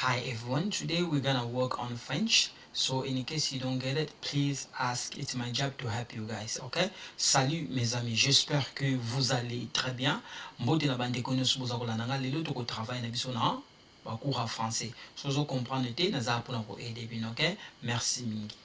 Hi everyone, today we're gonna work on French. So in case you don't get it, please ask. It's my job to help you guys, okay? Salut mes amis, j'espère que vous allez très bien. Mbote na bande konyo suboza kolananga lelo to ko travail na biso na ba cours à français. Sozo comprendre te na za pona ko aider bien, okay? Merci mingi.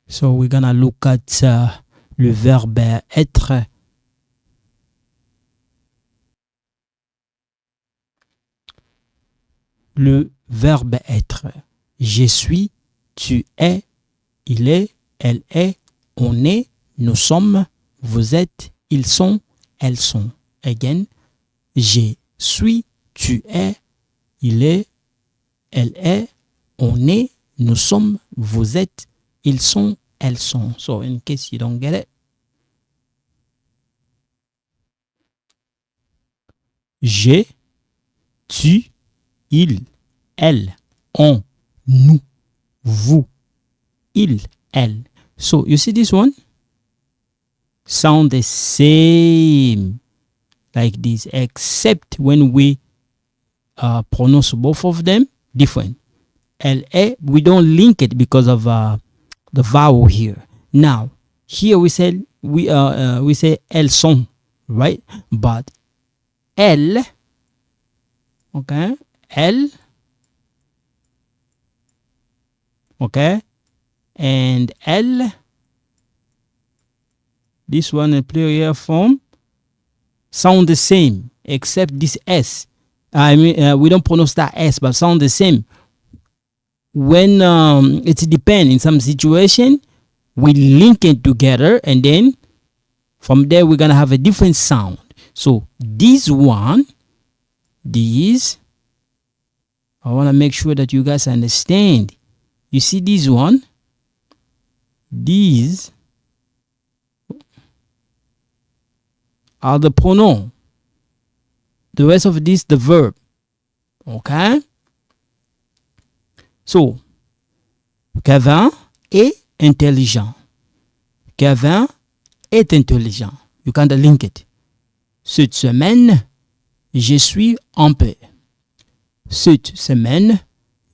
So we're gonna look at le verbe être. Le verbe être. Je suis, tu es, il est, elle est, on est, nous sommes, vous êtes, ils sont, elles sont. Again. Je suis, tu es, il est, elle est, on est, nous sommes, vous êtes, ils sont, elles sont. So in case you don't get it. Je, tu, il, elle, on, nous, vous, il, elle. So you see this one? Sound the same like this, except when we pronounce both of them different. Elle est, we don't link it because of the vowel here. Now, here we say elles sont, right? But elle, okay, elle, okay, and elle, this one in plural form, sound the same except this S. I mean, we don't pronounce that S, but sound the same. When it depends, in some situation, we link it together, and then from there we're gonna have a different sound. So this one, these, I want to make sure that you guys understand. You see this one, these are the pronoun. The rest of this, the verb. Okay? So, Kevin est intelligent. Kevin est intelligent. You can't link it. Cette semaine, je suis en paix. Cette semaine,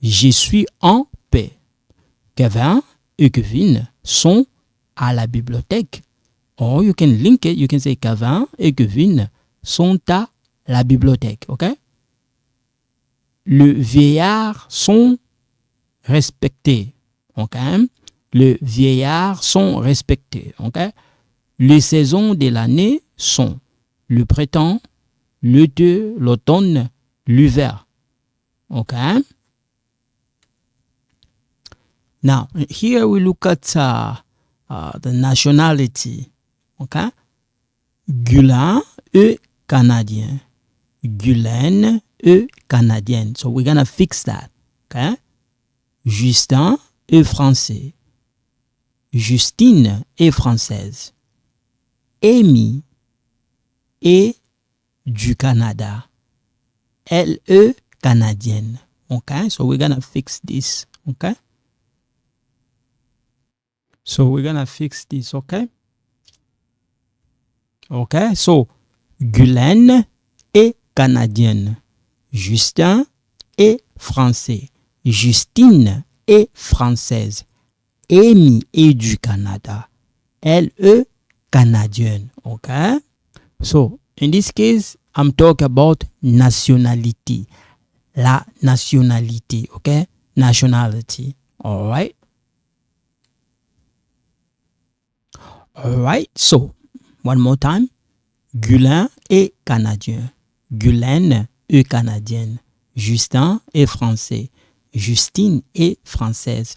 je suis en paix. Kevin et Kevin sont à la bibliothèque. Or you can link it. You can say Kevin et Kevin sont à la bibliothèque. Okay? Le vieillard sont respectés. Okay? Le vieillard sont respectés. Okay? Les saisons de l'année sont le printemps, l'été, l'automne, l'hiver. Okay? Now, here we look at the nationality. Okay? Guylain est canadien. Guylaine est canadienne. So we're gonna fix that. Okay? Justin est français. Justine est française. Amy est du Canada. Elle est canadienne. Okay? So we're gonna fix this. Okay? So we're gonna fix this. Okay? Okay? So Guylaine est canadienne. Justin est français. Justine est française. Amy est du Canada. Elle est canadienne. Okay? So, in this case, I'm talking about nationality. La nationalité. Okay? Nationality. Alright? Alright? So, one more time. Guylain est canadien. Guylaine est canadienne. Justin est français. Justine est française.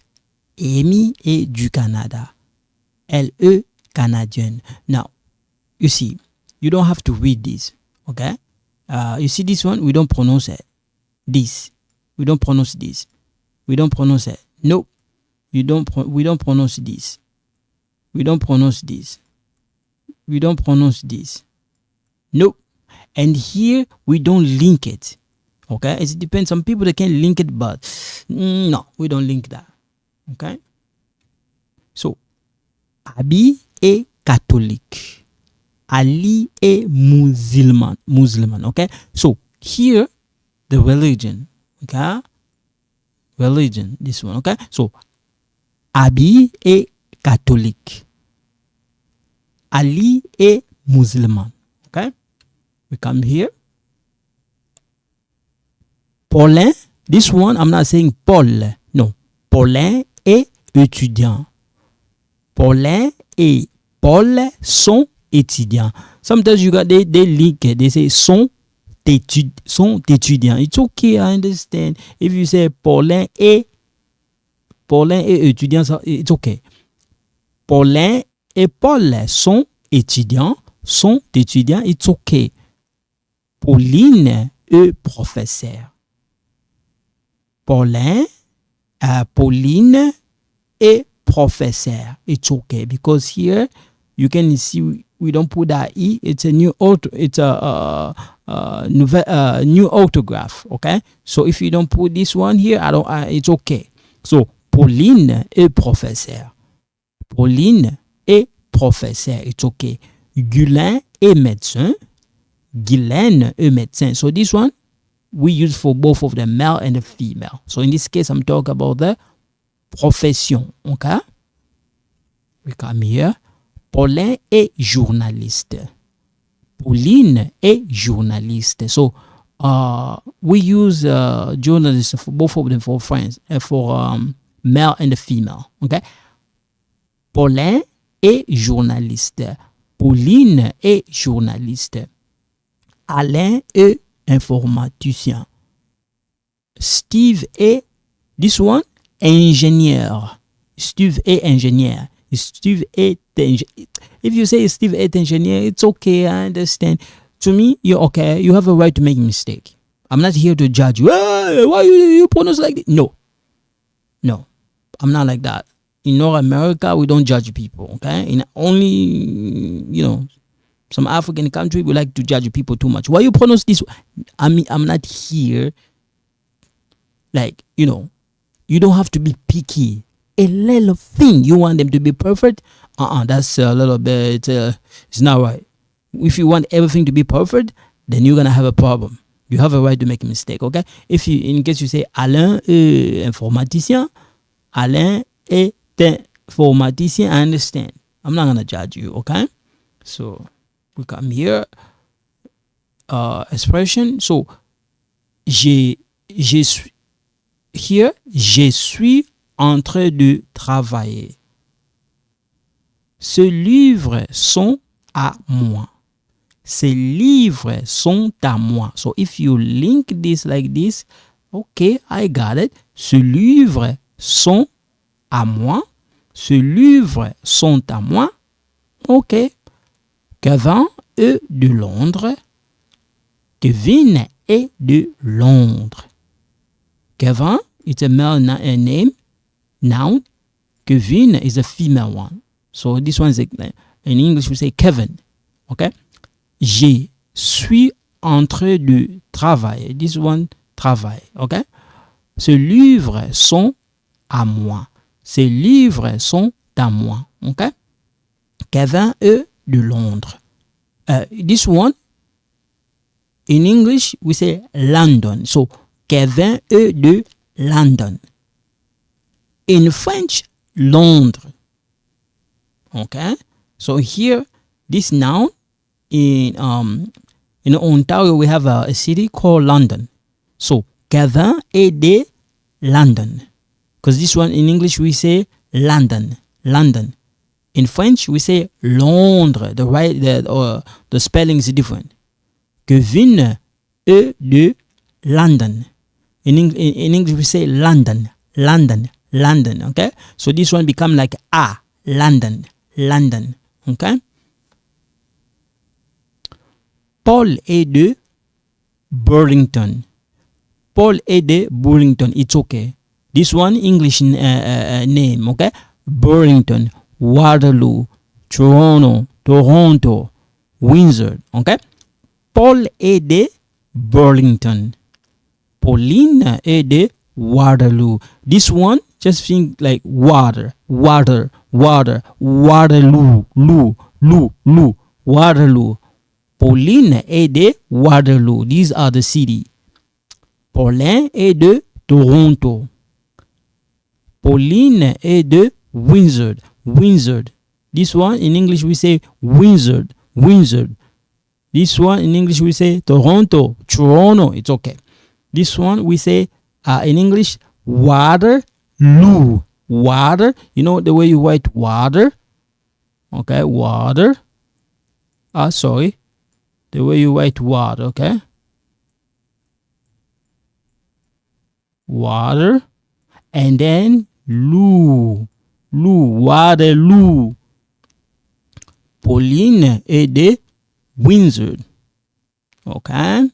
Amy est du Canada. Elle est canadienne. Now, you see, you don't have to read this, okay? You see this one, we don't pronounce it. This. We don't pronounce this. We don't pronounce it. No. We don't pronounce this. We don't pronounce this. We don't pronounce this. No. And here, we don't link it. Okay? It depends. Some people, they can link it, but no, we don't link that. Okay? So, Abi est catholique. Ali est musulman. Okay? So, here, the religion. Okay? Religion, this one. Okay? So, Abi est catholique. Ali est musulman. Okay? We come here. Paulin, this one, I'm not saying Paul. No. Paulin est étudiant. Paulin et Paul sont étudiants. Sometimes you got they link it. They say sont étudiants. It's okay, I understand. If you say Paulin est étudiant, it's okay. Paulin et Paul sont étudiants. It's okay. Pauline est professeur. Pauline est professeur. It's okay because here you can see we don't put that e. It's a new new autograph. Okay, so if you don't put this one here, it's okay. So Pauline est professeur. Pauline est professeur. It's okay. Guylaine est médecin. Guylaine est médecin. So this one we use for both of the male and the female. So in this case, I'm talking about the profession. Okay? We come here. Paulin est journaliste. Pauline est journaliste. So we use journalists for both of them for friends, for male and the female. Okay? Paulin est journaliste. Pauline est journaliste. Alain est informaticien. Steve est, this one, ingénieur. Steve est ingénieur. Steve est ingénieur. If you say Steve est ingénieur, it's okay, I understand. To me, you're okay. You have a right to make a mistake. I'm not here to judge you. Hey, why you pronounce like this? No. I'm not like that. In North America, we don't judge people, okay? In only, some African country, we like to judge people too much. Why you pronounce this? I mean, I'm not here. Like, you don't have to be picky. A little thing, you want them to be perfect? That's a little bit, it's not right. If you want everything to be perfect, then you're going to have a problem. You have a right to make a mistake, okay? If you, in case you say, Alain est informaticien, Alain est informaticien, I understand. I'm not going to judge you, okay? So, we come here, expression. So, je suis en train de travailler. Ces livres sont à moi. Ces livres sont à moi. So, if you link this like this, okay, I got it. Ces livres sont à moi. Ces livres sont à moi. Okay. Kevin est de Londres. Kevin est de Londres. Kevin is a male name, noun. Kevin is a female one. So this one is in English we say Kevin. Okay? Je suis en train de travailler. This one, travail. Okay? Ces livres sont à moi. Ces livres sont à moi. Okay? Kevin est de Londres. This one, in English, we say London. So, Kevin est de London. In French, Londres. Okay? So here, this noun, in Ontario, we have a city called London. So, Kevin est de London. Because this one, in English, we say London. London. In French, we say Londres. The spelling is different. Kevin est de London. In English we say London, London, London. Okay, so this one become like London, London. Okay. Paul est de Burlington. Paul est de Burlington. It's okay. This one English name. Okay, Burlington, Waterloo, Toronto, Windsor. Okay. Paul est de Burlington. Pauline est de Waterloo. This one, just think like water, Waterloo, Waterloo. Pauline est de Waterloo. These are the cities. Paulin est de Toronto. Pauline est de Windsor. This one in English we say Windsor. This one in English we say Toronto. It's okay. This one we say in English Waterloo. Water, you know the way you write water? Okay, water. Sorry. The way you write water, okay? Water. And then Waterloo. Pauline est de Windsor. Okay?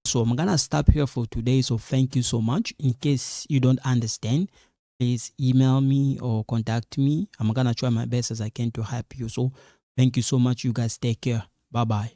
So I'm gonna stop here for today. So thank you so much. In case you don't understand, please email me or contact me. I'm gonna try my best as I can to help you. So thank you so much. You guys take care. Bye bye.